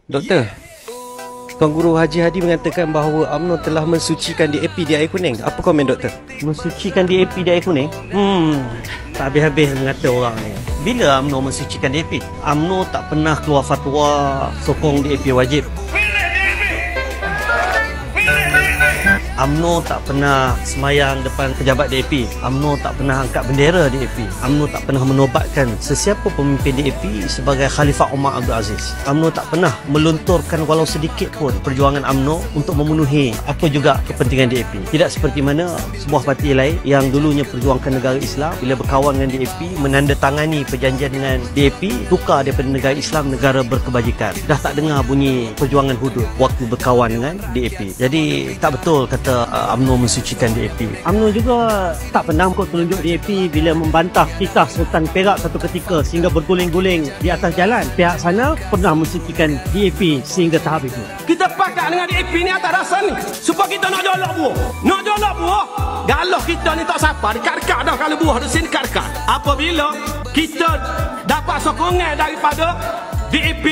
Doktor, Tuan Guru Haji Hadi mengatakan bahawa UMNO telah mensucikan DAP di air kuning. Apa komen doktor? Mensucikan DAP di air kuning? Tak habis-habis mengata orang ni. Bila UMNO mensucikan DAP? UMNO tak pernah keluar fatwa sokong DAP wajib. UMNO tak pernah semayang depan pejabat DAP. UMNO tak pernah angkat bendera DAP. UMNO tak pernah menobatkan sesiapa pemimpin DAP sebagai Khalifah Omar Abdul Aziz. UMNO tak pernah melunturkan walau sedikit pun perjuangan UMNO untuk memenuhi apa juga kepentingan DAP. Tidak seperti mana sebuah parti lain yang dulunya perjuangkan negara Islam, bila berkawan dengan DAP, menandatangani perjanjian dengan DAP, tukar daripada negara Islam negara berkebajikan. Dah tak dengar bunyi perjuangan hudud waktu berkawan dengan DAP. Jadi tak betul kata UMNO mensucikan DAP. UMNO juga tak pernah kot tunjuk DAP bila membantah titah Sultan Perak satu ketika sehingga berguling-guling di atas jalan. Pihak sana pernah mensucikan DAP sehingga tak habis. Kita pakat dengan DAP ni atas dasar ni supaya kita nak jolak buah. Nak jolak buah, galah kita ni tak siapa. Dekat-dekat dah kalau buah di sini dekat-dekat. Apabila kita dapat sokongan daripada DAP,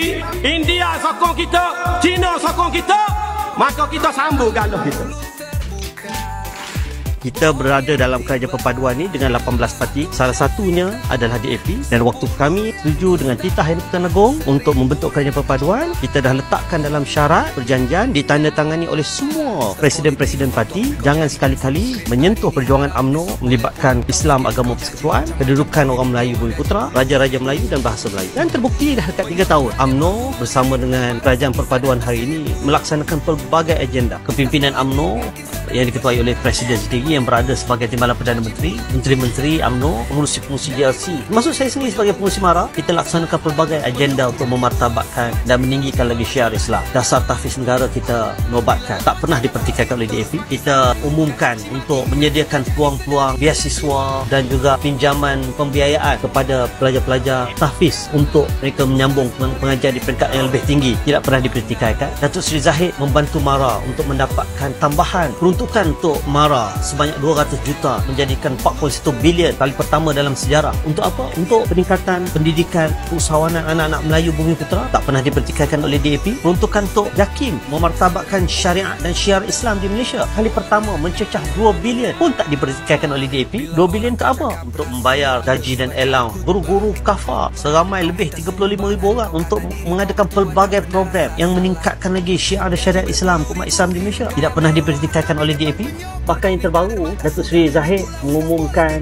India sokong kita, China sokong kita, maka kita sambung galah kita. Kita berada dalam kerajaan perpaduan ni dengan 18 parti. Salah satunya adalah DAP, dan waktu kami setuju dengan titah Yang di-Pertuan Agong untuk membentuk kerajaan perpaduan, kita dah letakkan dalam syarat perjanjian ditandatangani oleh semua presiden-presiden parti, jangan sekali-kali menyentuh perjuangan UMNO melibatkan Islam, agama persekutuan, kedudukan orang Melayu Bumiputera, raja-raja Melayu dan bahasa Melayu. Dan terbukti dah dekat 3 tahun UMNO bersama dengan kerajaan perpaduan hari ini melaksanakan pelbagai agenda. Kepimpinan UMNO yang diketuai oleh Presiden sendiri yang berada sebagai Timbalan Perdana Menteri, Menteri-Menteri UMNO, pengurusi-pengurusi GLC, termasuk saya sendiri sebagai pengurusi MARA, kita laksanakan pelbagai agenda untuk memartabatkan dan meninggikan lagi syiar Islam. Dasar tahfiz negara kita nobatkan, tak pernah dipertikaikan oleh DAP. Kita umumkan untuk menyediakan peluang-peluang beasiswa dan juga pinjaman pembiayaan kepada pelajar-pelajar tahfiz untuk mereka menyambung pengajian di peringkat yang lebih tinggi. Tidak pernah dipertikaikan. Datuk Seri Zahid membantu MARA untuk mendapatkan tambahan peruntukan untuk MARA sebanyak 200 juta, menjadikan 4.1 bilion kali pertama dalam sejarah. Untuk apa? Untuk peningkatan pendidikan usahawanan anak-anak Melayu Bumiputera. Tak pernah dipertikaikan oleh DAP. Peruntukan untuk JAKIM memartabatkan syariat dan syiar Islam di Malaysia, kali pertama mencecah 2 bilion pun tak dipertikaikan oleh DAP. 2 bilion ke apa? Untuk membayar gaji dan allowance guru-guru kafar seramai lebih 35,000 orang untuk mengadakan pelbagai program yang meningkatkan lagi syiar dan syariat Islam, umat Islam di Malaysia. Tidak pernah dipertikaikan oleh DAP. Bahkan yang terbaru, Datuk Seri Zahid mengumumkan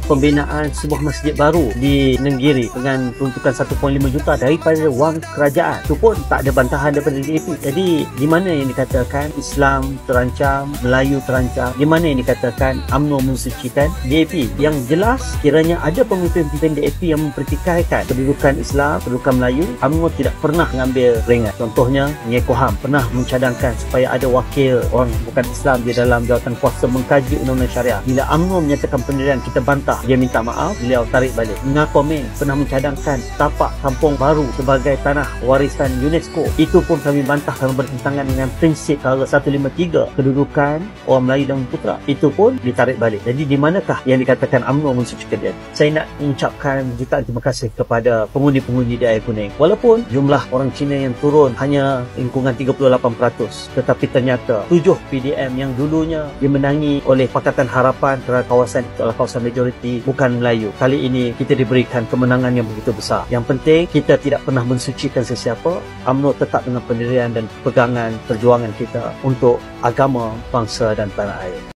pembinaan sebuah masjid baru di Nenggiri dengan peruntukan 1.5 juta daripada wang kerajaan. Itu pun tak ada bantahan daripada DAP. Jadi di mana yang dikatakan Islam terancam, Melayu terancam? Di mana yang dikatakan UMNO mensucikan DAP? Yang jelas, kiranya ada pemimpin-pemimpin DAP yang mempertikaikan kedudukan Islam, kedudukan Melayu, UMNO tidak pernah mengambil ringan. Contohnya, Nyai Koham pernah mencadangkan supaya ada wakil orang bukan Islam di dalam jawatan kuasa mengkaji undang-undang syariah. Bila UMNO menyatakan pendirian, kita bantah. Dia minta maaf, beliau tarik balik. Ngakomen pernah mencadangkan tapak kampung baru sebagai tanah warisan UNESCO. Itu pun kami bantah kerana bertentangan dengan prinsip cara 153 kedudukan orang Melayu dan Bumiputera. Itu pun ditarik balik. Jadi di manakah yang dikatakan UMNO mensucikan dia? Saya nak mengucapkan jutaan terima kasih kepada pengundi-pengundi di air kuning. Walaupun jumlah orang Cina yang turun hanya lingkungan 38%, tetapi ternyata 7 PDM yang dulunya dimenangi oleh Pakatan Harapan kerana kawasan itu adalah kawasan majoriti bukan Melayu. Kali ini kita diberikan kemenangan yang begitu besar. Yang penting, kita tidak pernah mensucikan sesiapa. UMNO tetap dengan pendirian dan pegangan perjuangan kita untuk agama, bangsa dan tanah air.